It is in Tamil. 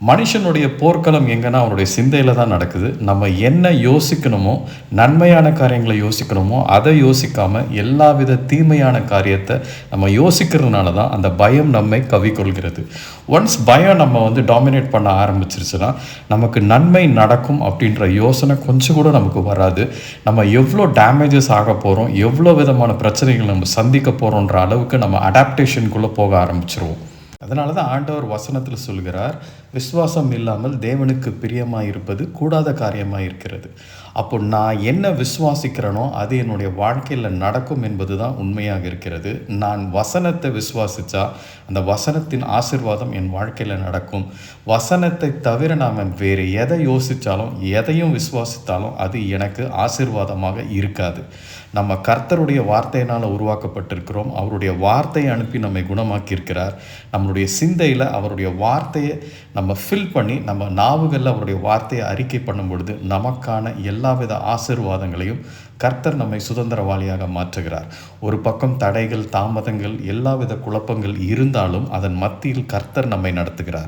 மனுஷனுடைய போர்க்களம் எங்கன்னா அவனுடைய சிந்தையில் தான் நடக்குது. நம்ம என்ன யோசிக்கணுமோ, நன்மையான காரியங்களை யோசிக்கணுமோ, அதை யோசிக்காமல் எல்லாவித தீமையான காரியத்தை நம்ம யோசிக்கிறதுனால தான் அந்த பயம் நம்மை கவிக்கொள்கிறது. ஒன்ஸ் பயம் நம்ம டாமினேட் பண்ண ஆரம்பிச்சிருச்சுன்னா, நமக்கு நன்மை நடக்கும் அப்படின்ற யோசனை கொஞ்சம் கூட நமக்கு வராது. நம்ம எவ்வளோ டேமேஜஸ் ஆக போகிறோம், எவ்வளோ விதமான பிரச்சனைகள் நம்ம சந்திக்க போகிறோன்ற அளவுக்கு நம்ம அடாப்டேஷனுக்குள்ளே போக ஆரம்பிச்சிருவோம். அதனால தான் ஆண்டவர் வசனத்தில் சொல்கிறார், விசுவாசம் இல்லாமல் தேவனுக்கு பிரியமாக இருப்பது கூடாத காரியமாக இருக்கிறது. அப்போ நான் என்ன விசுவாசிக்கிறேனோ அது என்னுடைய வாழ்க்கையில் நடக்கும் என்பது தான் உண்மையாக இருக்கிறது. நான் வசனத்தை விசுவாசித்தா அந்த வசனத்தின் ஆசீர்வாதம் என் வாழ்க்கையில் நடக்கும். வசனத்தை தவிர நாம் வேறு எதை யோசித்தாலும் எதையும் விசுவாசித்தாலும் அது எனக்கு ஆசீர்வாதமாக இருக்காது. நம்ம கர்த்தருடைய வார்த்தையினால் உருவாக்கப்பட்டிருக்கிறோம். அவருடைய வார்த்தையை அனுப்பி நம்மை குணமாக்கியிருக்கிறார். நம்மளுடைய சிந்தையில் அவருடைய வார்த்தையை நம்ம ஃபில் பண்ணி நம்ம நாவுகளில் அவருடைய வார்த்தையை அறிக்கை பண்ணும் பொழுது நமக்கான எல்லாவித ஆசீர்வாதங்களையும் கர்த்தர் நம்மை சுதந்திரவாளியாக மாற்றுகிறார். ஒரு பக்கம் தடைகள், தாமதங்கள், எல்லாவித குழப்பங்கள் இருந்தாலும் அதன் மத்தியில் கர்த்தர் நம்மை நடத்துகிறார்.